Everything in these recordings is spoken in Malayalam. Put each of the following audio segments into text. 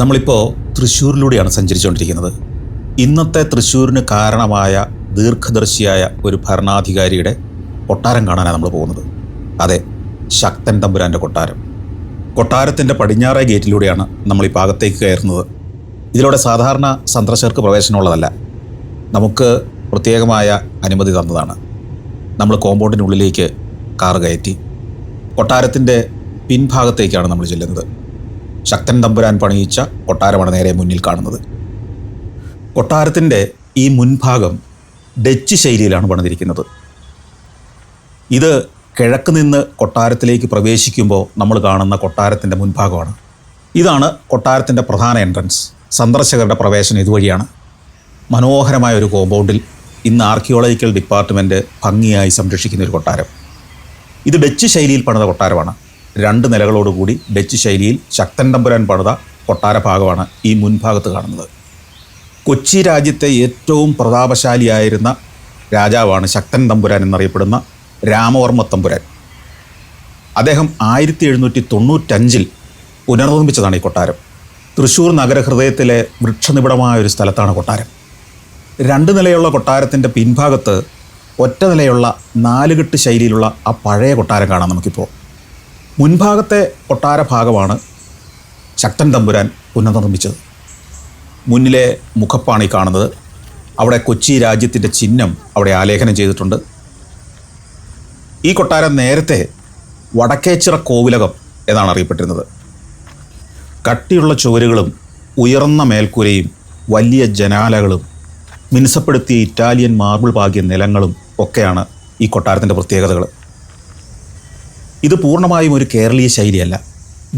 നമ്മളിപ്പോൾ തൃശ്ശൂരിലൂടെയാണ് സഞ്ചരിച്ചുകൊണ്ടിരിക്കുന്നത്. ഇന്നത്തെ തൃശ്ശൂരിന് കാരണമായ ദീർഘദർശിയായ ഒരു ഭരണാധികാരിയുടെ കൊട്ടാരം കാണാനാണ് നമ്മൾ പോകുന്നത്. അതെ, ശക്തൻ തമ്പുരാൻ്റെ കൊട്ടാരം. കൊട്ടാരത്തിൻ്റെ പടിഞ്ഞാറേ ഗേറ്റിലൂടെയാണ് നമ്മൾ ഈ ഭാഗത്തേക്ക് കയറുന്നത്. ഇതിലൂടെ സാധാരണ സന്ദർശകർക്ക് പ്രവേശനമുള്ളതല്ല, നമുക്ക് പ്രത്യേകമായ അനുമതി തന്നതാണ്. നമ്മൾ കോമ്പൗണ്ടിനുള്ളിലേക്ക് കാറ് കയറ്റി കൊട്ടാരത്തിൻ്റെ പിൻഭാഗത്തേക്കാണ് നമ്മൾ ചെല്ലുന്നത്. ശക്തൻ തമ്പുരാൻ പണിയിച്ച കൊട്ടാരമാണ് നേരെ മുന്നിൽ കാണുന്നത്. കൊട്ടാരത്തിൻ്റെ ഈ മുൻഭാഗം ഡച്ച് ശൈലിയിലാണ് പണിതിരിക്കുന്നത്. ഇത് കിഴക്ക് നിന്ന് കൊട്ടാരത്തിലേക്ക് പ്രവേശിക്കുമ്പോൾ നമ്മൾ കാണുന്ന കൊട്ടാരത്തിൻ്റെ മുൻഭാഗമാണ്. ഇതാണ് കൊട്ടാരത്തിൻ്റെ പ്രധാന എൻട്രൻസ്. സന്ദർശകരുടെ പ്രവേശനം ഇതുവഴിയാണ്. മനോഹരമായ ഒരു കോമ്പൗണ്ടിൽ ഇന്ന് ആർക്കിയോളജിക്കൽ ഡിപ്പാർട്ട്മെൻറ്റ് ഭംഗിയായി സംരക്ഷിക്കുന്ന ഒരു കൊട്ടാരം. ഇത് ഡച്ച് ശൈലിയിൽ പണിത കൊട്ടാരമാണ്. 2 നിലകളോടുകൂടി ഡച്ച് ശൈലിയിൽ ശക്തൻ തമ്പുരാൻ പണിത കൊട്ടാര ഭാഗമാണ് ഈ മുൻഭാഗത്ത് കാണുന്നത്. കൊച്ചി രാജ്യത്തെ ഏറ്റവും പ്രതാപശാലിയായിരുന്ന രാജാവാണ് ശക്തൻ തമ്പുരാൻ എന്നറിയപ്പെടുന്ന രാമവർമ്മ തമ്പുരാൻ. അദ്ദേഹം 1795 പുനർനിർമ്മിച്ചതാണ് ഈ കൊട്ടാരം. തൃശ്ശൂർ നഗരഹൃദയത്തിലെ വൃക്ഷനിബിഡമായ ഒരു സ്ഥലത്താണ് കൊട്ടാരം. 2 നിലയുള്ള കൊട്ടാരത്തിൻ്റെ പിൻഭാഗത്ത് ഒറ്റ നിലയുള്ള 4 കെട്ട് ശൈലിയിലുള്ള ആ പഴയ കൊട്ടാരം കാണാം നമുക്കിപ്പോൾ. മുൻഭാഗത്തെ കൊട്ടാര ഭാഗമാണ് ശക്തൻ തമ്പുരാൻ പുനർനിർമ്മിച്ചത്. മുന്നിലെ മുഖപ്പാണ് ഈ കാണുന്നത്. അവിടെ കൊച്ചി രാജ്യത്തിൻ്റെ ചിഹ്നം അവിടെ ആലേഖനം ചെയ്തിട്ടുണ്ട്. ഈ കൊട്ടാരം നേരത്തെ വടക്കേച്ചിറ കോവിലകം എന്നാണ് അറിയപ്പെട്ടിരുന്നത്. കട്ടിയുള്ള ചുവരുകളും ഉയർന്ന മേൽക്കൂരയും വലിയ ജനാലകളും മിനുസപ്പെടുത്തിയ ഇറ്റാലിയൻ മാർബിൾ പാകിയ നിലങ്ങളും ഒക്കെയാണ് ഈ കൊട്ടാരത്തിൻ്റെ പ്രത്യേകതകൾ. ഇത് പൂർണ്ണമായും ഒരു കേരളീയ ശൈലിയല്ല,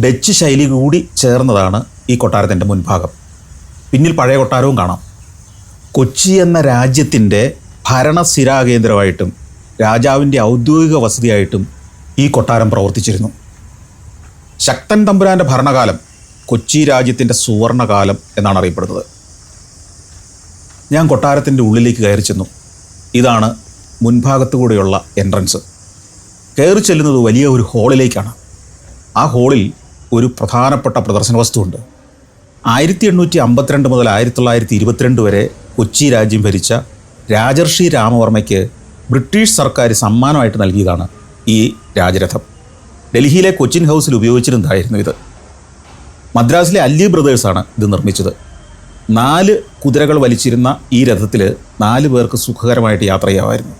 ഡച്ച് ശൈലി കൂടി ചേർന്നതാണ് ഈ കൊട്ടാരത്തിൻ്റെ മുൻഭാഗം. പിന്നിൽ പഴയ കൊട്ടാരവും കാണാം. കൊച്ചി എന്ന രാജ്യത്തിൻ്റെ ഭരണസ്ഥിരാകേന്ദ്രമായിട്ടും രാജാവിൻ്റെ ഔദ്യോഗിക വസതിയായിട്ടും ഈ കൊട്ടാരം പ്രവർത്തിച്ചിരുന്നു. ശക്തൻ തമ്പുരാൻ്റെ ഭരണകാലം കൊച്ചി രാജ്യത്തിൻ്റെ സുവർണകാലം എന്നാണ് അറിയപ്പെടുന്നത്. ഞാൻ കൊട്ടാരത്തിൻ്റെ ഉള്ളിലേക്ക് കയറി ചെന്നു. ഇതാണ് മുൻഭാഗത്തു കൂടെയുള്ള എൻട്രൻസ്. കയറി ചെല്ലുന്നത് വലിയ ഒരു ഹാളിലേക്കാണ്. ആ ഹാളിൽ ഒരു പ്രധാനപ്പെട്ട പ്രദർശന വസ്തുവുണ്ട്. 1852 മുതൽ 1922 വരെ കൊച്ചി രാജ്യം ഭരിച്ച രാജർഷി രാമവർമ്മയ്ക്ക് ബ്രിട്ടീഷ് സർക്കാർ സമ്മാനമായിട്ട് നൽകിയതാണ് ഈ രാജരഥം. ഡൽഹിയിലെ കൊച്ചിൻ ഹൗസിൽ ഉപയോഗിച്ചിരുന്നതായിരുന്നു ഇത്. മദ്രാസിലെ അല്ലി ബ്രദേഴ്സാണ് ഇത് നിർമ്മിച്ചത്. 4 കുതിരകൾ വലിച്ചിരുന്ന ഈ രഥത്തിൽ 4 പേർക്ക് സുഖകരമായിട്ട് യാത്ര ചെയ്യാമായിരുന്നു.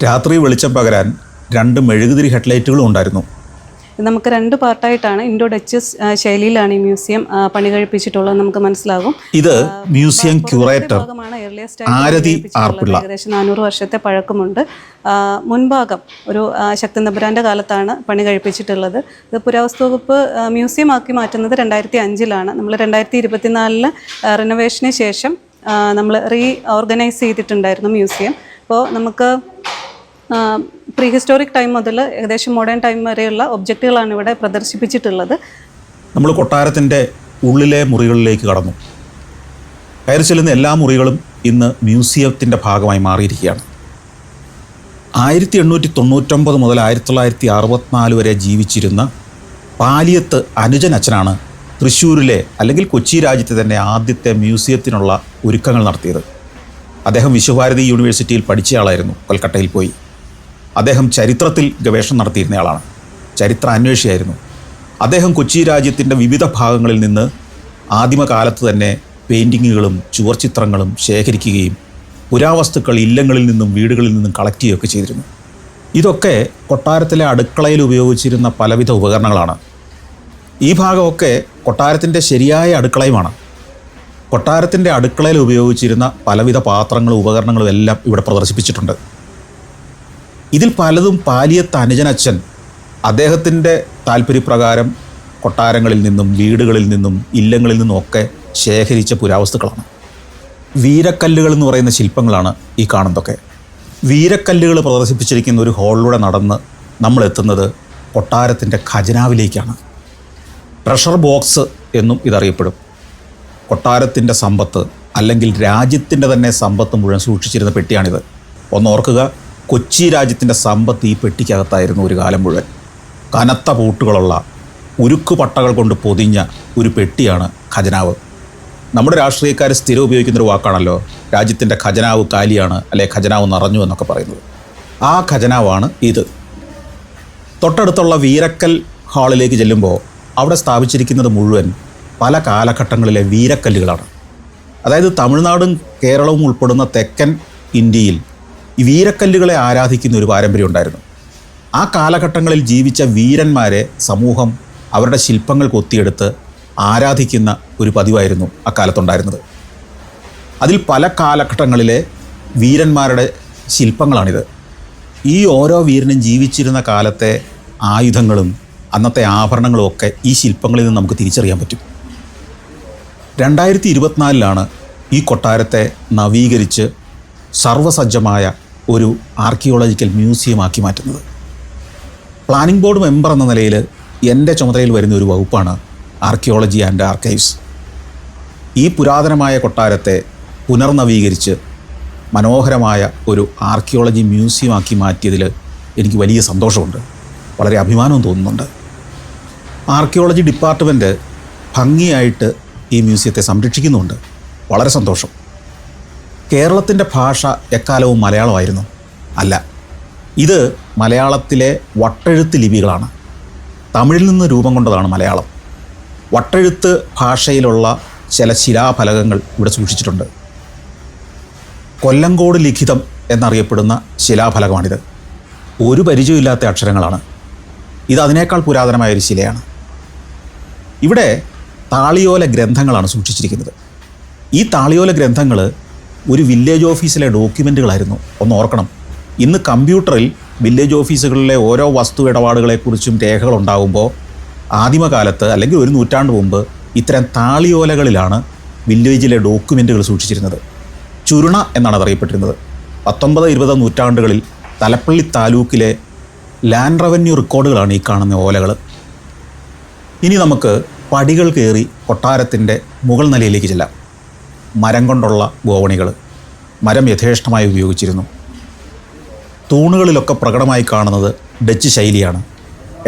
രാത്രി വെളിച്ചം പകരാൻ 2 മെഴുകുതിരി ഹെഡ്ലൈറ്റുകളും ഉണ്ടായിരുന്നു. നമുക്ക് 2 പാർട്ടായിട്ടാണ് ഇൻഡോ ഡച്ച് ശൈലിയിലാണ് ഈ മ്യൂസിയം പണി കഴിപ്പിച്ചിട്ടുള്ളത് നമുക്ക് മനസ്സിലാകും. ഇത് മ്യൂസിയം ക്യൂറേറ്റർ ആരതി ആർപ്പിള്ള. ഏകദേശം 400 വർഷത്തെ പഴക്കമുണ്ട്. മുൻഭാഗം ഒരു ശക്തൻ തമ്പുരാൻ്റെ കാലത്താണ് പണി കഴിപ്പിച്ചിട്ടുള്ളത്. ഇത് പുരാവസ്തു വകുപ്പ് മ്യൂസിയം ആക്കി മാറ്റുന്നത് 2005 നമ്മൾ 2024 റിനോവേഷന് ശേഷം നമ്മൾ ഓർഗനൈസ് ചെയ്തിട്ടുണ്ടായിരുന്നു മ്യൂസിയം. അപ്പോൾ നമുക്ക് പ്രീ ഹിസ്റ്റോറിക് ടൈം മുതൽ ഏകദേശം മോഡേൺ ടൈം വരെയുള്ള ഒബ്ജക്റ്റുകളാണ് ഇവിടെ പ്രദർശിപ്പിച്ചിട്ടുള്ളത്. നമ്മൾ കൊട്ടാരത്തിൻ്റെ ഉള്ളിലെ മുറികളിലേക്ക് കടന്നു. കയറി ചെല്ലുന്ന എല്ലാ മുറികളും ഇന്ന് മ്യൂസിയത്തിൻ്റെ ഭാഗമായി മാറിയിരിക്കുകയാണ്. 1899 മുതൽ 1964 വരെ ജീവിച്ചിരുന്ന പാലിയത്ത് അനുജൻ അച്ഛനാണ് തൃശ്ശൂരിലെ അല്ലെങ്കിൽ കൊച്ചി രാജ്യത്തെ തന്നെ ആദ്യത്തെ മ്യൂസിയത്തിനുള്ള ഒരുക്കങ്ങൾ നടത്തിയത്. അദ്ദേഹം വിശ്വഭാരതി യൂണിവേഴ്സിറ്റിയിൽ പഠിച്ചയാളായിരുന്നു. കൊൽക്കട്ടയിൽ പോയി അദ്ദേഹം ചരിത്രത്തിൽ ഗവേഷണം നടത്തിയിരുന്നയാളാണ്. ചരിത്ര അന്വേഷിയായിരുന്നു. അദ്ദേഹം കൊച്ചി രാജ്യത്തിൻ്റെ വിവിധ ഭാഗങ്ങളിൽ നിന്ന് ആദിമകാലത്ത് തന്നെ പെയിൻറ്റിങ്ങുകളും ചുവർച്ചിത്രങ്ങളും ശേഖരിക്കുകയും പുരാവസ്തുക്കൾ ഇല്ലങ്ങളിൽ നിന്നും വീടുകളിൽ നിന്നും കളക്ട് ചെയ്യുകയൊക്കെ ചെയ്തിരുന്നു. ഇതൊക്കെ കൊട്ടാരത്തിലെ അടുക്കളയിൽ ഉപയോഗിച്ചിരുന്ന പലവിധ ഉപകരണങ്ങളാണ്. ഈ ഭാഗമൊക്കെ കൊട്ടാരത്തിൻ്റെ ശരിയായ അടുക്കളയുമാണ്. കൊട്ടാരത്തിൻ്റെ അടുക്കളയിൽ ഉപയോഗിച്ചിരുന്ന പലവിധ പാത്രങ്ങളും ഉപകരണങ്ങളും എല്ലാം ഇവിടെ പ്രദർശിപ്പിച്ചിട്ടുണ്ട്. ഇതിൽ പലതും പാലിയത്ത് അനുജനച്ഛൻ അദ്ദേഹത്തിൻ്റെ താല്പര്യപ്രകാരം കൊട്ടാരങ്ങളിൽ നിന്നും വീടുകളിൽ നിന്നും ഇല്ലങ്ങളിൽ നിന്നും ഒക്കെ ശേഖരിച്ച പുരാവസ്തുക്കളാണ്. വീരക്കല്ലുകൾ എന്ന് പറയുന്ന ശില്പങ്ങളാണ് ഈ കാണുന്നതൊക്കെ. വീരക്കല്ലുകൾ പ്രദർശിപ്പിച്ചിരിക്കുന്ന ഒരു ഹാളിലൂടെ നടന്ന് നമ്മൾ എത്തുന്നത് കൊട്ടാരത്തിൻ്റെ ഖജനാവിലേക്കാണ്. ട്രഷർ ബോക്സ് എന്നും ഇതറിയപ്പെടും. കൊട്ടാരത്തിൻ്റെ സമ്പത്ത് അല്ലെങ്കിൽ രാജ്യത്തിൻ്റെ തന്നെ സമ്പത്ത് മുഴുവൻ സൂക്ഷിച്ചിരുന്ന പെട്ടിയാണിത്. ഒന്നോർക്കുക, കൊച്ചി രാജ്യത്തിൻ്റെ സമ്പത്ത് ഈ പെട്ടിക്കകത്തായിരുന്നു ഒരു കാലം മുഴുവൻ. കനത്ത പൂട്ടുകളുള്ള ഉരുക്കു പട്ടകൾ കൊണ്ട് പൊതിഞ്ഞ ഒരു പെട്ടിയാണ് ഖജനാവ്. നമ്മുടെ രാഷ്ട്രീയക്കാർ സ്ഥിരം ഉപയോഗിക്കുന്നൊരു വാക്കാണല്ലോ, രാജ്യത്തിൻ്റെ ഖജനാവ് കാലിയാണ്, അല്ലെ ഖജനാവ് നിറഞ്ഞു എന്നൊക്കെ പറയുന്നത്. ആ ഖജനാവാണ് ഇത്. തൊട്ടടുത്തുള്ള വീരക്കൽ ഹാളിലേക്ക് ചെല്ലുമ്പോൾ അവിടെ സ്ഥാപിച്ചിരിക്കുന്നത് മുഴുവൻ പല കാലഘട്ടങ്ങളിലെ വീരക്കല്ലുകളാണ്. അതായത് തമിഴ്നാടും കേരളവും ഉൾപ്പെടുന്ന തെക്കൻ ഇന്ത്യയിൽ ഈ വീരക്കല്ലുകളെ ആരാധിക്കുന്ന ഒരു പാരമ്പര്യം ഉണ്ടായിരുന്നു. ആ കാലഘട്ടങ്ങളിൽ ജീവിച്ച വീരന്മാരെ സമൂഹം അവരുടെ ശില്പങ്ങൾ കൊത്തിയെടുത്ത് ആരാധിക്കുന്ന ഒരു പതിവായിരുന്നു അക്കാലത്തുണ്ടായിരുന്നത്. അതിൽ പല കാലഘട്ടങ്ങളിലെ വീരന്മാരുടെ ശില്പങ്ങളാണിത്. ഈ ഓരോ വീരനും ജീവിച്ചിരുന്ന കാലത്തെ ആയുധങ്ങളും അന്നത്തെ ആഭരണങ്ങളും ഒക്കെ ഈ ശില്പങ്ങളിൽ നിന്ന് നമുക്ക് തിരിച്ചറിയാൻ പറ്റും. 2024 ഈ കൊട്ടാരത്തെ നവീകരിച്ച് സർവ്വസജ്ജമായ ഒരു ആർക്കിയോളജിക്കൽ മ്യൂസിയമാക്കി മാറ്റുന്നത്. പ്ലാനിംഗ് ബോർഡ് മെമ്പർ എന്ന നിലയിൽ എൻ്റെ ചുമതലയിൽ വരുന്ന ഒരു വകുപ്പാണ് ആർക്കിയോളജി ആൻഡ് ആർക്കൈവ്സ്. ഈ പുരാതനമായ കൊട്ടാരത്തെ പുനർനവീകരിച്ച് മനോഹരമായ ഒരു ആർക്കിയോളജി മ്യൂസിയമാക്കി മാറ്റിയതിൽ എനിക്ക് വലിയ സന്തോഷമുണ്ട്, വളരെ അഭിമാനവും തോന്നുന്നുണ്ട്. ആർക്കിയോളജി ഡിപ്പാർട്ട്മെൻറ്റ് ഭംഗിയായിട്ട് ഈ മ്യൂസിയത്തെ സംരക്ഷിക്കുന്നുണ്ട്. വളരെ സന്തോഷം. കേരളത്തിൻ്റെ ഭാഷ എക്കാലവും മലയാളമായിരുന്നു? അല്ല, ഇത് മലയാളത്തിലെ വട്ടെഴുത്ത് ലിപികളാണ്. തമിഴിൽ നിന്ന് രൂപം കൊണ്ടതാണ് മലയാളം. വട്ടെഴുത്ത് ഭാഷയിലുള്ള ചില ശിലാഫലകങ്ങൾ ഇവിടെ സൂക്ഷിച്ചിട്ടുണ്ട്. കൊല്ലങ്കോട് ലിഖിതം എന്നറിയപ്പെടുന്ന ശിലാഫലകമാണിത്. ഒരു പരിചയമില്ലാത്ത അക്ഷരങ്ങളാണ്. ഇത് അതിനേക്കാൾ പുരാതനമായൊരു ശിലയാണ്. ഇവിടെ താളിയോല ഗ്രന്ഥങ്ങളാണ് സൂക്ഷിച്ചിരിക്കുന്നത്. ഈ താളിയോല ഗ്രന്ഥങ്ങൾ ഒരു വില്ലേജ് ഓഫീസിലെ ഡോക്യുമെൻറ്റുകളായിരുന്നു. ഒന്ന് ഓർക്കണം, ഇന്ന് കമ്പ്യൂട്ടറിൽ വില്ലേജ് ഓഫീസുകളിലെ ഓരോ വസ്തു ഇടപാടുകളെക്കുറിച്ചും രേഖകളുണ്ടാകുമ്പോൾ ആദിമകാലത്ത് അല്ലെങ്കിൽ ഒരു നൂറ്റാണ്ട് മുമ്പ് ഇത്തരം താളിയോലകളിലാണ് വില്ലേജിലെ ഡോക്യുമെൻറ്റുകൾ സൂക്ഷിച്ചിരുന്നത്. ചുരുണ എന്നാണ് അതറിയപ്പെട്ടിരുന്നത്. 19-20 നൂറ്റാണ്ടുകളിൽ തലപ്പള്ളി താലൂക്കിലെ ലാൻഡ് റവന്യൂ റെക്കോർഡുകളാണ് ഈ കാണുന്ന ഓലകൾ. ഇനി നമുക്ക് പടികൾ കയറി കൊട്ടാരത്തിൻ്റെ മുകൾ നിലയിലേക്ക് ചെല്ലാം. മരം കൊണ്ടുള്ള ഗോവണികൾ. മരം യഥേഷ്ടമായി ഉപയോഗിച്ചിരുന്നു. തൂണുകളിലൊക്കെ പ്രകടമായി കാണുന്നത് ഡച്ച് ശൈലിയാണ്.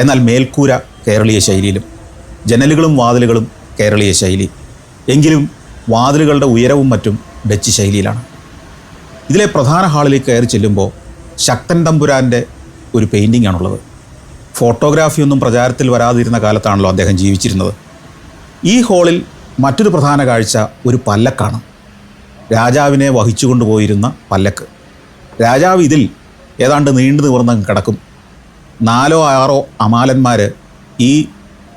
എന്നാൽ മേൽക്കൂര കേരളീയ ശൈലിയിലും ജനലുകളും വാതിലുകളും കേരളീയ ശൈലി. എങ്കിലും വാതിലുകളുടെ ഉയരവും മറ്റും ഡച്ച് ശൈലിയിലാണ്. ഇതിലെ പ്രധാന ഹാളിലേക്ക് കയറി ചെല്ലുമ്പോൾ ശക്തൻ തമ്പുരാൻ്റെ ഒരു പെയിൻറ്റിംഗ് ആണുള്ളത്. ഫോട്ടോഗ്രാഫിയൊന്നും പ്രചാരത്തിൽ വരാതിരുന്ന കാലത്താണല്ലോ അദ്ദേഹം ജീവിച്ചിരുന്നത്. ഈ ഹാളിൽ മറ്റൊരു പ്രധാന കാഴ്ച ഒരു പല്ലക്കാണ്. രാജാവിനെ വഹിച്ചു കൊണ്ടുപോയിരുന്ന പല്ലക്ക്. രാജാവ് ഇതിൽ ഏതാണ്ട് നീണ്ടു നിവർന്ന് കിടക്കും. 4-6 അമാലന്മാർ ഈ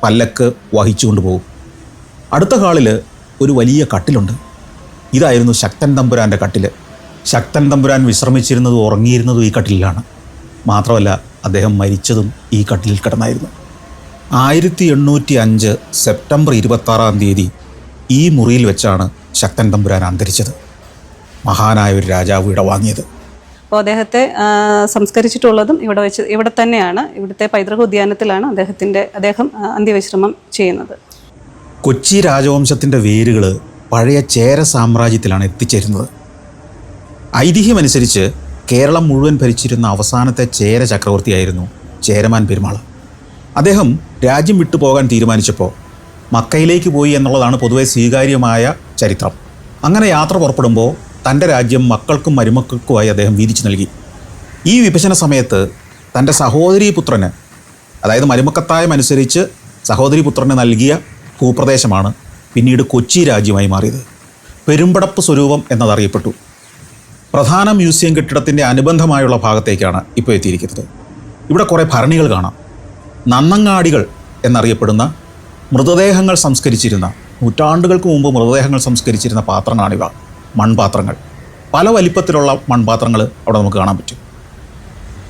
പല്ലക്ക് വഹിച്ചു കൊണ്ടുപോകും. അടുത്ത ഹാളിൽ ഒരു വലിയ കട്ടിലുണ്ട്. ഇതായിരുന്നു ശക്തൻ തമ്പുരാൻ്റെ കട്ടിൽ. ശക്തൻ തമ്പുരാൻ വിശ്രമിച്ചിരുന്നതും ഉറങ്ങിയിരുന്നതും ഈ കട്ടിലാണ്. മാത്രമല്ല, അദ്ദേഹം മരിച്ചതും ഈ കട്ടിലിൽ കിടന്നായിരുന്നു. 1805 സെപ്റ്റംബർ 26 ഈ മുറിയിൽ വെച്ചാണ് ശക്തൻ തമ്പുരാൻ അന്തരിച്ചത്. മഹാനായ ഒരു രാജാവ് ഇടവാങ്ങിയത്. അപ്പോൾ അദ്ദേഹത്തെ സംസ്കരിച്ചിട്ടുള്ളതും ഇവിടെ തന്നെയാണ്. ഇവിടുത്തെ പൈതൃക ഉദ്യാനത്തിലാണ് അദ്ദേഹം അന്ത്യവിശ്രമം ചെയ്യുന്നത്. കൊച്ചി രാജവംശത്തിൻ്റെ വേരുകൾ പഴയ ചേര സാമ്രാജ്യത്തിലാണ് എത്തിച്ചേരുന്നത്. ഐതിഹ്യമനുസരിച്ച് കേരളം മുഴുവൻ ഭരിച്ചിരുന്ന അവസാനത്തെ ചേര ചക്രവർത്തിയായിരുന്നു ചേരമാൻ പെരുമാൾ. അദ്ദേഹം രാജ്യം വിട്ടുപോകാൻ തീരുമാനിച്ചപ്പോൾ മക്കയിലേക്ക് പോയി എന്നുള്ളതാണ് പൊതുവെ സ്വീകാര്യമായ ചരിത്രം. അങ്ങനെ യാത്ര പുറപ്പെടുമ്പോൾ തൻ്റെ രാജ്യം മക്കൾക്കും മരുമക്കൾക്കുമായി അദ്ദേഹം വീതിച്ചു നൽകി. ഈ വിഭജന സമയത്ത് തൻ്റെ സഹോദരീപുത്രന്, അതായത് മരുമക്കത്തായമനുസരിച്ച് സഹോദരീപുത്രന് നൽകിയ ഭൂപ്രദേശമാണ് പിന്നീട് കൊച്ചി രാജ്യമായി മാറിയത്. പെരുമ്പടപ്പ് സ്വരൂപം എന്നതറിയപ്പെട്ടു. പ്രധാന മ്യൂസിയം കെട്ടിടത്തിൻ്റെ അനുബന്ധമായുള്ള ഭാഗത്തേക്കാണ് ഇപ്പോൾ എത്തിയിരിക്കുന്നത്. ഇവിടെ കുറേ ഭരണികൾ കാണാം. നന്നങ്ങാടികൾ എന്നറിയപ്പെടുന്ന മൃതദേഹങ്ങൾ സംസ്കരിച്ചിരുന്ന, നൂറ്റാണ്ടുകൾക്ക് മുമ്പ് മൃതദേഹങ്ങൾ സംസ്കരിച്ചിരുന്ന പാത്രങ്ങളാണിവ. മൺപാത്രങ്ങൾ, പല വലിപ്പത്തിലുള്ള മൺപാത്രങ്ങൾ അവിടെ നമുക്ക് കാണാൻ പറ്റും.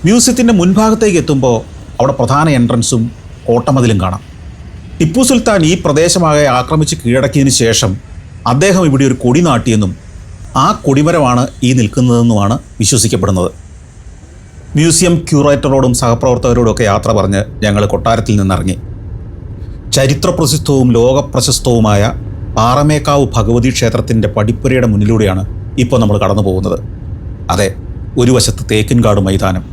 മ്യൂസിയത്തിൻ്റെ മുൻഭാഗത്തേക്ക് എത്തുമ്പോൾ അവിടെ പ്രധാന എൻട്രൻസും കോട്ടമതിലും കാണാം. ടിപ്പു സുൽത്താൻ ഈ പ്രദേശമാകെ ആക്രമിച്ച് കീഴടക്കിയതിന് ശേഷം അദ്ദേഹം ഇവിടെ ഒരു കൊടി നാട്ടിയെന്നും ആ കൊടിമരമാണ് ഈ നിൽക്കുന്നതെന്നുമാണ് വിശ്വസിക്കപ്പെടുന്നത്. മ്യൂസിയം ക്യൂറേറ്ററോടും സഹപ്രവർത്തകരോടൊക്കെ യാത്ര പറഞ്ഞ് ഞങ്ങൾ കൊട്ടാരത്തിൽ നിന്നിറങ്ങി. ചരിത്രപ്രസിദ്ധവും ലോകപ്രശസ്തവുമായ പാറമേക്കാവ് ഭഗവതി ക്ഷേത്രത്തിൻ്റെ പടിപ്പുരയുടെ മുന്നിലൂടെയാണ് ഇപ്പോൾ നമ്മൾ കടന്നു പോകുന്നത്. അതെ, ഒരു വശത്ത് തേക്കിൻകാട് മൈതാനം,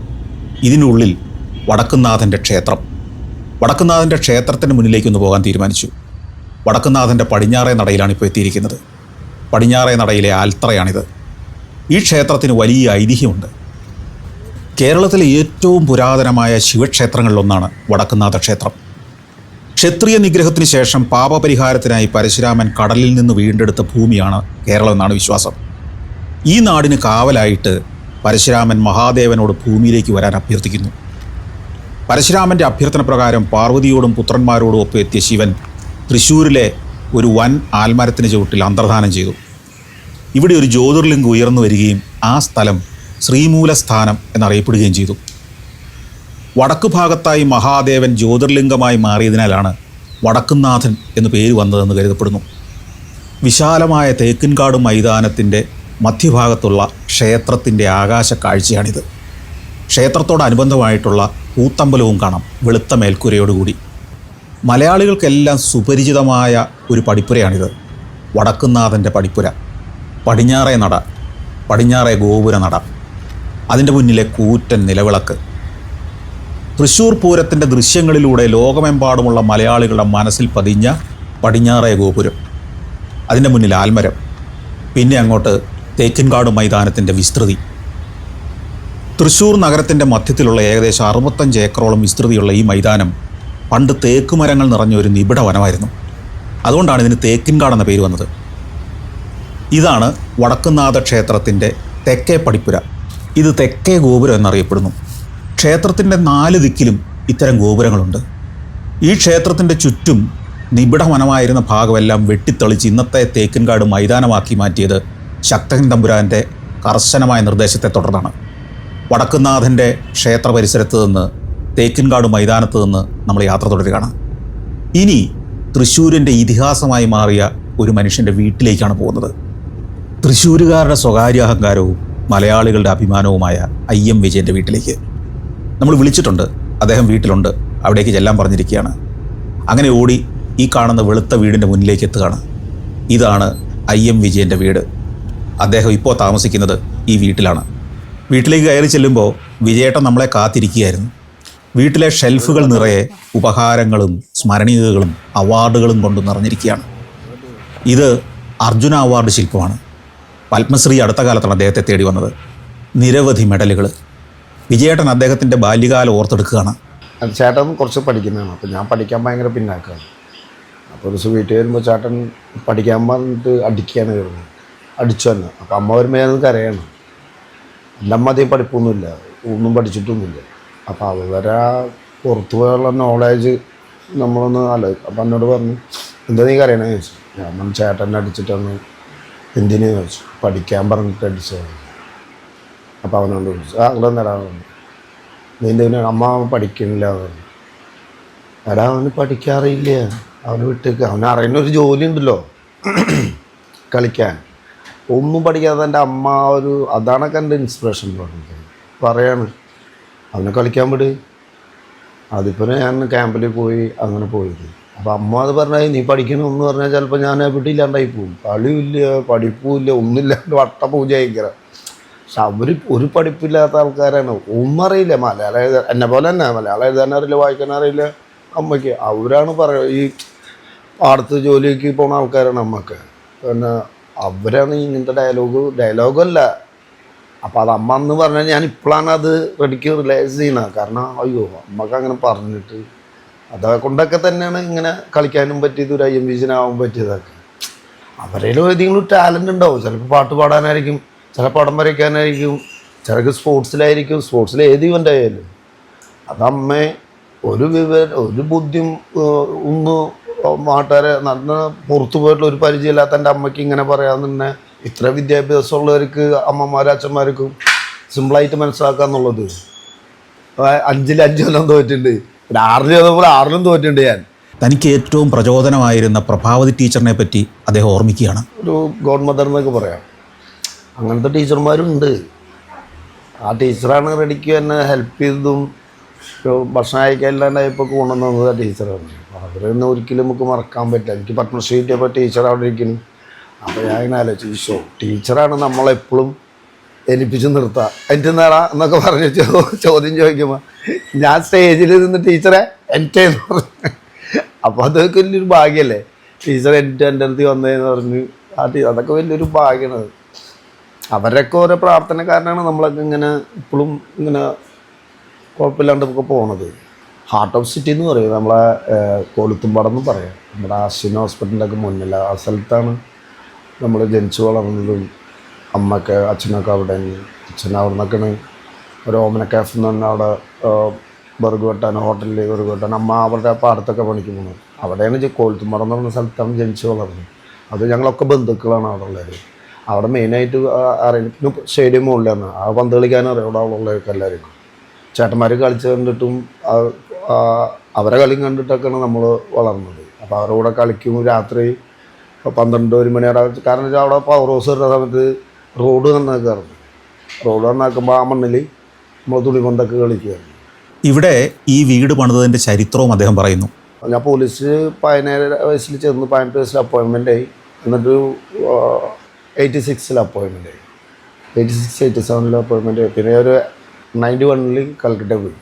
ഇതിനുള്ളിൽ വടക്കുംനാഥൻ്റെ ക്ഷേത്രം. വടക്കുംനാഥൻ്റെ ക്ഷേത്രത്തിൻ്റെ മുന്നിലേക്കൊന്ന് പോകാൻ തീരുമാനിച്ചു. വടക്കുംനാഥൻ്റെ പടിഞ്ഞാറേ നടയിലാണ് ഇപ്പോൾ എത്തിയിരിക്കുന്നത്. പടിഞ്ഞാറേ നടയിലെ ആൽത്തറയാണിത്. ഈ ക്ഷേത്രത്തിന് വലിയ ഐതിഹ്യമുണ്ട്. കേരളത്തിലെ ഏറ്റവും പുരാതനമായ ശിവക്ഷേത്രങ്ങളിലൊന്നാണ് വടക്കുംനാഥ ക്ഷേത്രം. ക്ഷത്രിയ നിഗ്രഹത്തിന് ശേഷം പാപപരിഹാരത്തിനായി പരശുരാമൻ കടലിൽ നിന്ന് വീണ്ടെടുത്ത ഭൂമിയാണ് കേരളം എന്നാണ് വിശ്വാസം. ഈ നാടിന് കാവലായിട്ട് പരശുരാമൻ മഹാദേവനോട് ഭൂമിയിലേക്ക് വരാൻ അഭ്യർത്ഥിക്കുന്നു. പരശുരാമൻ്റെ അഭ്യർത്ഥന പ്രകാരം പാർവതിയോടും പുത്രന്മാരോടും ഒപ്പം എത്തിയ ശിവൻ തൃശ്ശൂരിലെ ഒരു വൻ ആൽമരത്തിന് ചുവട്ടിൽ അന്തർധാനം ചെയ്തു. ഇവിടെ ഒരു ജ്യോതിർലിംഗം ഉയർന്നു വരികയും ആ സ്ഥലം ശ്രീമൂലസ്ഥാനം എന്നറിയപ്പെടുകയും ചെയ്തു. വടക്കു ഭാഗത്തായി മഹാദേവൻ ജ്യോതിർലിംഗമായി മാറിയതിനാലാണ് വടക്കുംനാഥൻ എന്ന് പേര് വന്നതെന്ന് കരുതപ്പെടുന്നു. വിശാലമായ തേക്കിൻകാട് മൈതാനത്തിൻ്റെ മധ്യഭാഗത്തുള്ള ക്ഷേത്രത്തിൻ്റെ ആകാശ കാഴ്ചയാണിത്. ക്ഷേത്രത്തോടനുബന്ധമായിട്ടുള്ള കൂത്തമ്പലവും കാണാം, വെളുത്ത മേൽക്കൂരയോടുകൂടി. മലയാളികൾക്കെല്ലാം സുപരിചിതമായ ഒരു പടിപ്പുരയാണിത്, വടക്കുംനാഥൻ്റെ പടിപ്പുര. പടിഞ്ഞാറേ നട, പടിഞ്ഞാറേ ഗോപുര നട, അതിൻ്റെ മുന്നിലെ കൂറ്റൻ നിലവിളക്ക്. തൃശ്ശൂർ പൂരത്തിൻ്റെ ദൃശ്യങ്ങളിലൂടെ ലോകമെമ്പാടുമുള്ള മലയാളികളുടെ മനസ്സിൽ പതിഞ്ഞ പടിഞ്ഞാറേ ഗോപുരം, അതിൻ്റെ മുന്നിൽ ആൽമരം, പിന്നെ അങ്ങോട്ട് തേക്കിൻകാട് മൈതാനത്തിൻ്റെ വിസ്തൃതി. തൃശ്ശൂർ നഗരത്തിൻ്റെ മധ്യത്തിലുള്ള ഏകദേശം 65 ഏക്കറോളം വിസ്തൃതിയുള്ള ഈ മൈതാനം പണ്ട് തേക്കുമരങ്ങൾ നിറഞ്ഞ ഒരു നിബിഡ വനമായിരുന്നു. അതുകൊണ്ടാണ് ഇതിന് തേക്കിൻകാട് എന്ന പേര് വന്നത്. ഇതാണ് വടക്കുംനാഥ ക്ഷേത്രത്തിൻ്റെ തെക്കേ പടിപ്പുര. ഇത് തെക്കേ ഗോപുരം എന്നറിയപ്പെടുന്നു. ക്ഷേത്രത്തിൻ്റെ 4 ദിക്കിലും ഇത്തരം ഗോപുരങ്ങളുണ്ട്. ഈ ക്ഷേത്രത്തിൻ്റെ ചുറ്റും നിബിഡ വനമായിരുന്ന ഭാഗമെല്ലാം വെട്ടിത്തെളിച്ച് ഇന്നത്തെ തേക്കിൻകാട് മൈതാനമാക്കി മാറ്റിയത് ശക്തൻ തമ്പുരാൻ്റെ കർശനമായ നിർദ്ദേശത്തെ തുടർന്നാണ്. വടക്കുംനാഥൻ്റെ ക്ഷേത്ര പരിസരത്ത് നിന്ന് തേക്കിൻകാട് മൈതാനത്ത് നിന്ന് നമ്മൾ യാത്ര തുടരുകയാണ്. ഇനി തൃശ്ശൂരിൻ്റെ ഇതിഹാസമായി മാറിയ ഒരു മനുഷ്യൻ്റെ വീട്ടിലേക്കാണ് പോകുന്നത്. തൃശ്ശൂരുകാരുടെ സ്വകാര്യ അഹങ്കാരവും മലയാളികളുടെ അഭിമാനവുമായ IM വിജയൻ്റെ വീട്ടിലേക്ക് നമ്മൾ വിളിച്ചിട്ടുണ്ട്. അദ്ദേഹം വീട്ടിലുണ്ട്, അവിടേക്ക് ചെല്ലാൻ പറഞ്ഞിരിക്കുകയാണ്. അങ്ങനെ ഓടി ഈ കാണുന്ന വെളുത്ത വീടിൻ്റെ മുന്നിലേക്ക് എത്തുകയാണ്. ഇതാണ് IM വിജയൻ്റെ വീട്. അദ്ദേഹം ഇപ്പോൾ താമസിക്കുന്നത് ഈ വീട്ടിലാണ്. വീട്ടിലേക്ക് കയറി ചെല്ലുമ്പോൾ വിജയേട്ടൻ നമ്മളെ കാത്തിരിക്കുകയായിരുന്നു. വീട്ടിലെ ഷെൽഫുകൾ നിറയെ ഉപഹാരങ്ങളും സ്മരണീയതകളും അവാർഡുകളും കൊണ്ട് നിറഞ്ഞിരിക്കുകയാണ്. ഇത് അർജുന അവാർഡ് ശില്പമാണ്. പത്മശ്രീ അടുത്ത കാലത്താണ് അദ്ദേഹത്തെ തേടി വന്നത്. നിരവധി മെഡലുകൾ. വിജയേട്ടൻ അദ്ദേഹത്തിൻ്റെ ബാല്യകാലം ഓർത്തെടുക്കുകയാണ്. ചേട്ടൻ കുറച്ച് പഠിക്കുന്നതാണ്, അപ്പോൾ ഞാൻ പഠിക്കാൻ ഭയങ്കര പിന്നാക്കാണ്. അപ്പോൾ ഒരു ദിവസം വീട്ടിൽ വരുമ്പോൾ ചേട്ടൻ പഠിക്കാൻ പറഞ്ഞിട്ട് അടിക്കുകയാണ് കയറുന്നത്, അടിച്ചു തന്നെ. അപ്പോൾ അമ്മ വരുമ്പോൾ ഞാനത് കരയാണ്. എൻ്റെ അമ്മ അധികം പഠിപ്പൊന്നുമില്ല, ഒന്നും പഠിച്ചിട്ടൊന്നുമില്ല. അപ്പോൾ അവരെ പുറത്തു പോയുള്ള നോളേജ് നമ്മളൊന്ന് ആലോചിക്കും. അപ്പോൾ എന്നോട് പറഞ്ഞു, എന്താ നീ കരയണേ ചോദിച്ചു. ഞാൻ ചേട്ടനെ അടിച്ചിട്ടാണ്. എന്തിനു ചോദിച്ചു. പഠിക്കാൻ പറഞ്ഞിട്ട് അടിച്ചത്. അപ്പോൾ അവനോട് ചോദിച്ചു, അങ്ങനെ തരാൻ നീൻ്റെ അമ്മ പഠിക്കണില്ല എന്ന് പറഞ്ഞു. എടാ അവന് പഠിക്കാറില്ല, അവന് വിട്ടേക്ക്. അവന് അറിയുന്നൊരു ജോലി ഉണ്ടല്ലോ കളിക്കാൻ. ഒന്നും പഠിക്കാതെ എൻ്റെ അമ്മ അതാണൊക്കെ എൻ്റെ ഇൻസ്പിറേഷൻ പറഞ്ഞത്. പറയാണ് അവനെ കളിക്കാൻ വിട്. അതിപ്പോൾ ഞാൻ ക്യാമ്പിൽ പോയി അങ്ങനെ പോയത്. അപ്പോൾ അമ്മ അത് പറഞ്ഞാൽ നീ പഠിക്കണമെന്ന് പറഞ്ഞാൽ ചിലപ്പോൾ ഞാൻ എവിടെ ഇല്ലാണ്ടായി പോകും. കളിയില്ല, പഠിപ്പുമില്ല, ഒന്നുമില്ലാണ്ട് വട്ടപൂജ ഭയങ്കര. പക്ഷെ അവർ ഒരു പഠിപ്പില്ലാത്ത ആൾക്കാരാണ്. ഒന്നും അറിയില്ല. മലയാളം എഴുതാൻ എന്നെ പോലെ തന്നെ മലയാളം എഴുതാനറിയില്ല, വായിക്കാനറിയില്ല അമ്മയ്ക്ക്. അവരാണ് ഈ പാടത്ത് ജോലിക്ക് പോകുന്ന ആൾക്കാരാണ് അമ്മക്ക്. പിന്നെ അവരാണ് ഇങ്ങനത്തെ ഡയലോഗല്ല. അപ്പോൾ അത് അമ്മ എന്ന് പറഞ്ഞാൽ ഞാൻ ഇപ്പോഴാണ് അത് റെഡിക്ക് റിലൈസ് ചെയ്യുന്നത്. കാരണം അയ്യോ അമ്മക്ക് അങ്ങനെ പറഞ്ഞിട്ട് അതുകൊണ്ടൊക്കെ തന്നെയാണ് ഇങ്ങനെ കളിക്കാനും പറ്റിയത്, ഒരു IM വിജയനാവാൻ പറ്റിയതൊക്കെ. അവരേലും ഏതെങ്കിലും ടാലൻ്റ് ഉണ്ടാവും. ചിലപ്പോൾ പാട്ട് പാടാനായിരിക്കും, ചില പടം വരയ്ക്കാനായിരിക്കും, ചിലർക്ക് സ്പോർട്സിലായിരിക്കും. സ്പോർട്സിൽ ഏത് ഇവൻ്റ് ആയാലും അതമ്മേ ഒരു ബുദ്ധിയും ഒന്ന് നാട്ടുകാരെ നടന്ന് പുറത്തു പോയിട്ടുള്ള ഒരു പരിചയമില്ലാത്ത എൻ്റെ അമ്മയ്ക്ക് ഇങ്ങനെ പറയാമെന്ന് തന്നെ ഇത്ര വിദ്യാഭ്യാസമുള്ളവർക്ക് അമ്മമാരും അച്ഛന്മാർക്കും സിമ്പിളായിട്ട് മനസ്സിലാക്കാന്നുള്ളത്. 5ൽ 5 കൊല്ലം തോറ്റിട്ടുണ്ട്. പിന്നെ 6ൽ ചെയ്തപ്പോൾ 6ലും തോറ്റിട്ടുണ്ട് ഞാൻ. തനിക്ക് ഏറ്റവും പ്രചോദനമായിരുന്ന പ്രഭാവതി ടീച്ചറിനെ പറ്റി അദ്ദേഹം ഓർമ്മിക്കുകയാണ്. ഒരു ഗോഡ് മദർ എന്നൊക്കെ പറയാം. അങ്ങനത്തെ ടീച്ചർമാരുണ്ട്. ആ ടീച്ചറാണ് റെഡിക്ക് എന്നെ ഹെൽപ്പ് ചെയ്തതും ഭക്ഷണം കഴിക്കാനില്ലാണ്ടായപ്പോൾ കൊണ്ടുവന്നത് ആ ടീച്ചറാണ്. അവരൊന്നും ഒരിക്കലും നമുക്ക് മറക്കാൻ പറ്റില്ല. എനിക്ക് പത്മശ്രീ കിട്ടിയപ്പോൾ ടീച്ചർ അവിടെ ഇരിക്കുന്നു. അപ്പോൾ ഞാൻ ഇങ്ങനെ ആലോചിച്ചു, ടീച്ചറാണ് നമ്മളെപ്പോഴും ഏൽപ്പിച്ച് നിർത്തുക. എനിക്ക് നേടാ എന്നൊക്കെ പറഞ്ഞ് ചോദ്യം ചോദിക്കുമ്പോൾ ഞാൻ സ്റ്റേജിൽ നിന്ന് ടീച്ചറെ എൻ്റെ എന്ന് പറഞ്ഞു. അപ്പോൾ അതൊക്കെ വലിയൊരു ഭാഗ്യമല്ലേ, ടീച്ചർ എൻ്റെ അടുത്ത് വന്നതെന്ന് പറഞ്ഞ്. അതൊക്കെ വലിയൊരു ഭാഗ്യമാണ്. അവരൊക്കെ ഓരോ പ്രാർത്ഥന കാരണമാണ് നമ്മളൊക്കെ ഇങ്ങനെ ഇപ്പോഴും ഇങ്ങനെ കുഴപ്പമില്ലാണ്ട് ഒക്കെ പോണത്. ഹാർട്ട് ഓഫ് സിറ്റി എന്ന് പറയും, നമ്മളെ കൊളുത്തുംപാടം എന്ന് പറയാം. നമ്മുടെ അശ്വിൻ ഹോസ്പിറ്റലിൻ്റെ ഒക്കെ മുന്നിൽ ആ സ്ഥലത്താണ് നമ്മൾ ജനിച്ചു വളർന്നതും. അമ്മയൊക്കെ അച്ഛനൊക്കെ അവിടെ, അച്ഛൻ അവിടെ നിന്നൊക്കെയാണ് ഒരു ഓമന കാഫ് എന്ന് പറഞ്ഞാൽ അവിടെ ബർഗ് വെട്ടാൻ, ഹോട്ടലിൽ ബർഗ് വെട്ടാൻ. അമ്മ അവരുടെ പാടത്തൊക്കെ പണിക്ക് പോകുന്നത് അവിടെയാണ്. കൊളുത്തുംപാടം എന്ന് പറഞ്ഞ സ്ഥലത്താണ് ജനിച്ചു വളർന്നത്. അത് ഞങ്ങളൊക്കെ ബന്ധുക്കളാണ് അവിടെ ഉള്ളത്. അവിടെ മെയിനായിട്ട് അറിയാം. പിന്നെ സ്റ്റേഡിയം മുകളിലാണ്. ആ പന്ത് കളിക്കാനും അറിയാം അവിടെ ഉള്ളവർക്ക് എല്ലാവർക്കും. ചേട്ടന്മാർ കളിച്ച് കണ്ടിട്ടും അവരെ കളിയും കണ്ടിട്ടൊക്കെയാണ് നമ്മൾ വളർന്നത്. അപ്പോൾ അവരുടെ കൂടെ കളിക്കും. രാത്രി 12-1 മണി വരെ. കാരണം വെച്ചാൽ അവിടെ പവർ ഹൗസ് വരുന്ന സമയത്ത് റോഡ് നന്നാക്കാറുണ്ട്. റോഡ് നന്നാക്കുമ്പോൾ ആ മണ്ണിൽ നമ്മൾ തുണിപന്തൊക്കെ കളിക്കുകയാണ്. ഇവിടെ ഈ വീട് പണിതതിൻ്റെ ചരിത്രവും അദ്ദേഹം പറയുന്നു. ഞാൻ പോലീസ് 17 വയസ്സിൽ ചെന്ന് 18 വയസ്സിൽ അപ്പോയിൻമെൻ്റ് ആയി. എന്നിട്ട് 86-ൽ അപ്പോയിൻമെൻ്റ് ആയി. 86-87 അപ്പോയിൻമെൻ്റ് ആയി. പിന്നെ ഒരു 91-ൽ കൽക്കട്ട പോയി.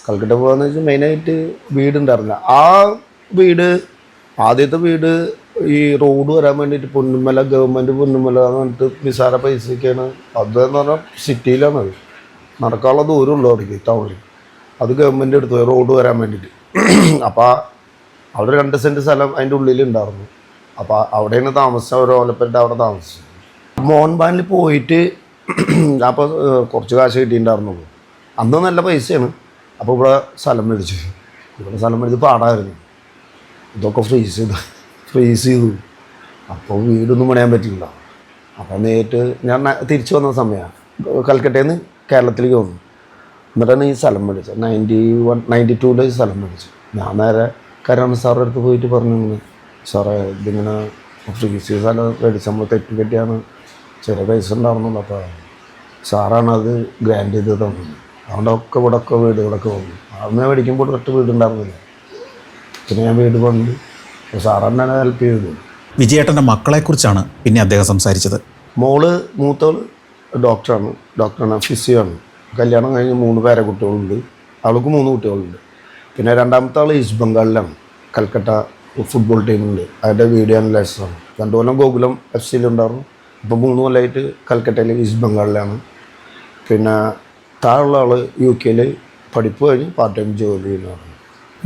കൽക്കട്ട പോകാന്ന് വെച്ചാൽ മെയിനായിട്ട് വീടുണ്ടായിരുന്നില്ല. ആ വീട് ആദ്യത്തെ വീട് ഈ റോഡ് വരാൻ വേണ്ടിയിട്ട് പൊന്നുമല, ഗവൺമെൻറ് പൊന്നുമല എന്ന് പറഞ്ഞിട്ട് നിസാര പൈസയ്ക്കാണ്. അതെന്ന് പറഞ്ഞാൽ സിറ്റിയിലാണത്, നടക്കാനുള്ള ദൂരമുള്ളൂ അവിടേക്ക് ടൗണിൽ. അത് ഗവൺമെൻറ് എടുത്തു പോയി റോഡ് വരാൻ വേണ്ടിയിട്ട്. അപ്പോൾ അവിടെ 2 സെൻറ്റ് സ്ഥലം അതിൻ്റെ ഉള്ളിലുണ്ടായിരുന്നു. അപ്പോൾ അവിടെയാണ് താമസിച്ചത്. ഒരു ഓലപ്പൻ്റെ അവിടെ താമസിച്ചു. മോഹൻബാനിൽ പോയിട്ട് അപ്പോൾ കുറച്ച് കാശ് കിട്ടിയിട്ടുണ്ടായിരുന്നുള്ളൂ. അന്ന് നല്ല പൈസയാണ്. അപ്പോൾ ഇവിടെ സ്ഥലം മേടിച്ചു. ഇവിടെ സ്ഥലം മേടിച്ച് പാടായിരുന്നു. ഇതൊക്കെ ഫ്രീസ് ചെയ്തു. അപ്പോൾ വീടൊന്നും പണിയാൻ പറ്റില്ല. അപ്പോൾ നേരിട്ട് ഞാൻ തിരിച്ചു വന്ന സമയമാണ് കൽക്കട്ടയിൽ നിന്ന് കേരളത്തിലേക്ക് വന്നു. എന്നിട്ടാണ് ഈ സ്ഥലം മേടിച്ചത്. 92-ൽ ഈ സ്ഥലം മേടിച്ചു. ഞാൻ നേരെ കരുണ സാറിൻ്റെ അടുത്ത് പോയിട്ട് പറഞ്ഞു, സാറേ ഇതിങ്ങനെ ഫ്രീസ് ചെയ്ത സ്ഥലം മേടിച്ച് നമ്മൾ തെറ്റ് പറ്റിയാണ്, ചെറിയ പൈസ ഉണ്ടായിരുന്നുള്ളൂ. അപ്പോൾ സാറാണ് അത് ഗ്രാൻഡ് ചെയ്ത് തന്നത്. അതുകൊണ്ടൊക്കെ ഇവിടെയൊക്കെ വീടുകളൊക്കെ വന്നു. അന്ന് മേടിക്കുമ്പോൾ ഒറ്റ വീടുണ്ടായിരുന്നില്ല. പിന്നെ ഞാൻ വീട് പണിത് സാറെന്നാണ് ഹെൽപ്പ് ചെയ്തത്. വിജയേട്ടൻ്റെ മക്കളെക്കുറിച്ചാണ് പിന്നെ അദ്ദേഹം സംസാരിച്ചത്. മൂത്തവൾ ഡോക്ടറാണ്, ഫിസിയോ ആണ്. കല്യാണം കഴിഞ്ഞ് 3 പേരക്കുട്ടികളുണ്ട്. അവൾക്ക് 3 കുട്ടികളുണ്ട്. പിന്നെ രണ്ടാമത്തെ ആൾ ഈസ്റ്റ് ബംഗാളിലാണ്, കൽക്കട്ട ഫുട്ബോൾ ടീമുണ്ട്. അതിൻ്റെ വീഡിയോ അനലൈസറാണ്. 2 കൊല്ലം ഗോകുലം FC-ലുണ്ടായിരുന്നു. ഇപ്പോൾ 3 കൊല്ലമായിട്ട് കൽക്കട്ടയിൽ ഈസ്റ്റ് ബംഗാളിലാണ്. പിന്നെ താഴെയുള്ള ആൾ UK-ൽ പഠിപ്പ് കഴിഞ്ഞ് പാർട്ട് ടൈം ജോലി ചെയ്യുന്നതാണ്.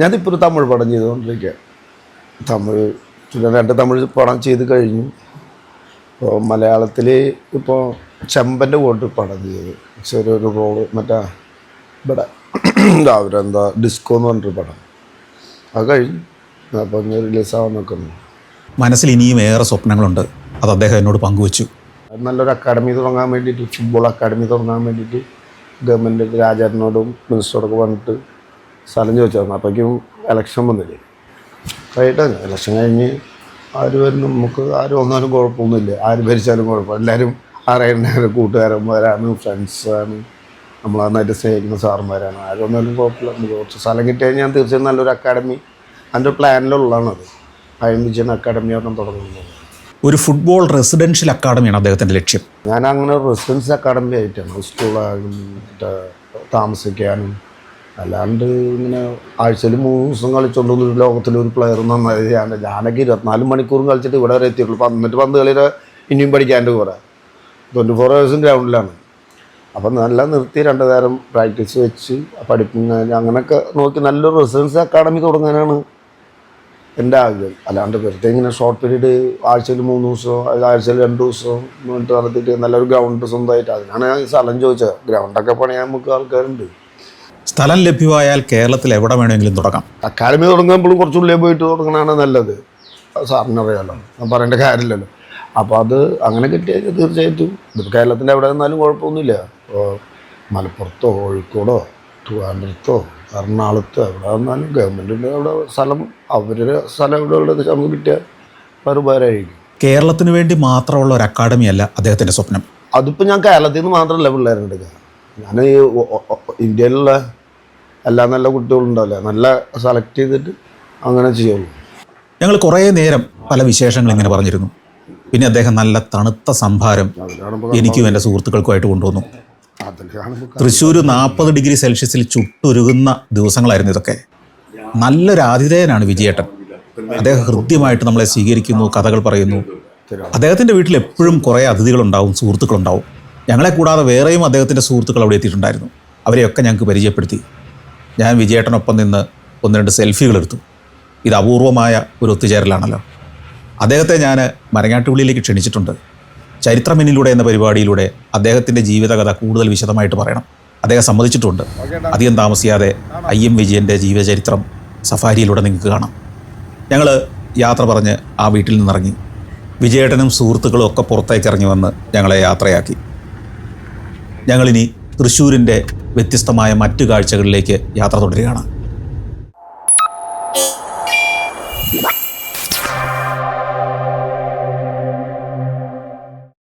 ഞാനിപ്പോൾ ഒരു തമിഴ് പടം ചെയ്തുകൊണ്ടിരിക്കുക. പിന്നെ 2 തമിഴ് പടം ചെയ്ത് കഴിഞ്ഞു. ഇപ്പോൾ മലയാളത്തിൽ ഇപ്പോൾ ചെമ്പൻ്റെ കൂട്ട് പടം ചെയ്ത് ചെറിയൊരു റോള്, മറ്റേ ഇവിടെ അവരെന്താ ഡിസ്കോ എന്ന് പറഞ്ഞൊരു പടം, അത് കഴിഞ്ഞു. അപ്പോൾ ഇങ്ങനെ റിലീസാവാൻ നോക്കുന്നു. മനസ്സിൽ ഇനിയും ഏറെ സ്വപ്നങ്ങളുണ്ട്. അത് അദ്ദേഹം എന്നോട് പങ്കുവച്ചു. നല്ലൊരു അക്കാഡമി തുടങ്ങാൻ വേണ്ടിയിട്ട്, ഫുട്ബോൾ അക്കാഡമി തുടങ്ങാൻ വേണ്ടിയിട്ട് ഗവൺമെൻറ് രാജാവിനോടും മിനിസ്റ്ററോടൊക്കെ വന്നിട്ട് സ്ഥലം ചോദിച്ചായിരുന്നു. അപ്പോഴേക്കും ഇലക്ഷൻ വന്നില്ലേ. ആയിട്ടാണ് ഇലക്ഷൻ കഴിഞ്ഞ് ആര് വരുന്നു, നമുക്ക് ആര് വന്നാലും കുഴപ്പമൊന്നുമില്ല, ആര് ഭരിച്ചാലും കുഴപ്പമില്ല. എല്ലാവരും അറിയുന്ന കൂട്ടുകാരന്മാരാണ്, ഫ്രണ്ട്സാണ്, നമ്മൾ നന്നായിട്ട് സ്നേഹിക്കുന്ന സാറുമാരാണ്. ആര് വന്നാലും കുഴപ്പമില്ല. നമുക്ക് കുറച്ച് സ്ഥലം കിട്ടിയാൽ ഞാൻ തീർച്ചയായും നല്ലൊരു അക്കാഡമി എൻ്റെ പ്ലാനിലുള്ളതാണത്. വിജയൻ അക്കാഡമി ഒരെണ്ണം തുടങ്ങുന്നത്. ഒരു ഫുട്ബോൾ റെസിഡൻഷ്യൽ അക്കാഡമിയാണ് അദ്ദേഹത്തിൻ്റെ ലക്ഷ്യം. ഞാൻ അങ്ങനെ റെസിഡൻസ് അക്കാഡമി ആയിട്ടാണ്, സ്കൂളായാലും താമസിക്കാനും. അല്ലാണ്ട് ഇങ്ങനെ ആഴ്ചയിൽ 3 ദിവസം കളിച്ചുകൊണ്ടൊന്നും ലോകത്തിലൊരു പ്ലെയർ നന്നായി ഞാനൊക്കെ 24 മണിക്കൂറും കളിച്ചിട്ട് ഇവിടെ വരെ എത്തിയുള്ളൂ. എന്നിട്ട് 10 കളിയിൽ ഇനിയും പഠിക്കാണ്ട് കുറേ 24 ഹവേഴ്സും ഗ്രൗണ്ടിലാണ്. അപ്പം നല്ല നിർത്തി 2 നേരം പ്രാക്ടീസ് വെച്ച് പഠിപ്പിക്കുന്ന അങ്ങനെയൊക്കെ നോക്കി നല്ലൊരു റെസിഡൻസ് അക്കാഡമി തുടങ്ങാനാണ് എൻ്റെ ആഗ്രഹം. അല്ലാണ്ട് വെറുതെ ഇങ്ങനെ ഷോർട്ട് പീരീഡ് ആഴ്ചയിൽ 3 ദിവസമോ ആഴ്ചയിൽ 2 ദിവസമോ എന്നിട്ട് നടത്തിയിട്ട് നല്ലൊരു ഗ്രൗണ്ട് സ്വന്തമായിട്ട്, അതിനാണ് ഞാൻ സ്ഥലം ചോദിച്ചത്. ഗ്രൗണ്ടൊക്കെ പണിയാൻ നമുക്ക് ആൾക്കാരുണ്ട്. സ്ഥലം ലഭ്യമായാൽ കേരളത്തിൽ എവിടെ വേണമെങ്കിലും തുടങ്ങാം. അക്കാഡമി തുടങ്ങുമ്പോഴും കുറച്ച് ഉള്ളിൽ പോയിട്ട് തുടങ്ങണതാണ് നല്ലത്. സാറിനറിയാമല്ലോ, ഞാൻ പറയേണ്ട കാര്യമില്ലല്ലോ. അപ്പോൾ അത് അങ്ങനെ കിട്ടിയാൽ തീർച്ചയായിട്ടും ഇതിപ്പോൾ കേരളത്തിൽ എവിടെ നിന്നാലും കുഴപ്പമൊന്നുമില്ല. ഇപ്പോൾ മലപ്പുറത്തോ കോഴിക്കോടോ ട്രിവാൻഡ്രത്തോ എറണാകുളത്തോ എവിടെ വന്നാലും ഗവൺമെൻറ്റിൻ്റെ അവിടെ സ്ഥലം അവരുടെ സ്ഥലം എവിടെ ഉള്ളത് നമുക്ക് കിട്ടിയാൽ വേറെ ഉപകാരമായിരിക്കും. കേരളത്തിന് വേണ്ടി മാത്രമുള്ള ഒരു അക്കാഡമി അല്ല അദ്ദേഹത്തിൻ്റെ സ്വപ്നം. അതിപ്പോൾ ഞാൻ കേരളത്തിൽ നിന്ന് മാത്രമല്ല പിള്ളേരുണ്ട്, ഞാൻ ഈ ഇന്ത്യയിലുള്ള എല്ലാ നല്ല കുട്ടികളുണ്ടാവില്ല, നല്ല സെലക്ട് ചെയ്തിട്ട് അങ്ങനെ ചെയ്യുള്ളൂ. ഞങ്ങൾ കുറേ നേരം പല വിശേഷങ്ങൾ ഇങ്ങനെ പറഞ്ഞിരുന്നു. പിന്നെ അദ്ദേഹം നല്ല തണുത്ത സംഭാരം എനിക്കും എൻ്റെ സുഹൃത്തുക്കൾക്കുമായിട്ട് കൊണ്ടുവന്നു. തൃശ്ശൂർ 40 ഡിഗ്രി സെൽഷ്യസിൽ ചുട്ടുരുകുന്ന ദിവസങ്ങളായിരുന്നു ഇതൊക്കെ. നല്ലൊരു ആതിഥേയനാണ് വിജയേട്ടൻ. അദ്ദേഹം ഹൃദ്യമായിട്ട് നമ്മളെ സ്വീകരിക്കുന്നു, കഥകൾ പറയുന്നു. അദ്ദേഹത്തിൻ്റെ വീട്ടിൽ എപ്പോഴും കുറേ അതിഥികളുണ്ടാവും, സുഹൃത്തുക്കളുണ്ടാവും. ഞങ്ങളെ കൂടാതെ വേറെയും അദ്ദേഹത്തിൻ്റെ സുഹൃത്തുക്കൾ അവിടെ എത്തിയിട്ടുണ്ടായിരുന്നു. അവരെയൊക്കെ ഞങ്ങൾക്ക് പരിചയപ്പെടുത്തി. ഞാൻ വിജയേട്ടനൊപ്പം നിന്ന് 1-2 സെൽഫികൾ എടുത്തു. ഇത് അപൂർവമായ ഒരു ഒത്തുചേരലാണല്ലോ. അദ്ദേഹത്തെ ഞാൻ മരങ്ങാട്ടുപള്ളിയിലേക്ക് ക്ഷണിച്ചിട്ടുണ്ട്. ചരിത്രമിന്നിലൂടെ എന്ന പരിപാടിയിലൂടെ അദ്ദേഹത്തിൻ്റെ ജീവിതകഥ കൂടുതൽ വിശദമായിട്ട് പറയണം. അദ്ദേഹം സമ്മതിച്ചിട്ടുണ്ട്. അധികം താമസിയാതെ IM വിജയൻ്റെ ജീവചരിത്രം സഫാരിയിലൂടെ നിങ്ങൾക്ക് കാണാം. ഞങ്ങൾ യാത്ര പറഞ്ഞ് ആ വീട്ടിൽ നിന്നിറങ്ങി. വിജയേട്ടനും സുഹൃത്തുക്കളും ഒക്കെ പുറത്തേക്ക് ഇറങ്ങി വന്ന് ഞങ്ങളെ യാത്രയാക്കി. ഞങ്ങളിനി തൃശ്ശൂരിൻ്റെ വ്യത്യസ്തമായ മറ്റു കാഴ്ചകളിലേക്ക് യാത്ര തുടരുകയാണ്.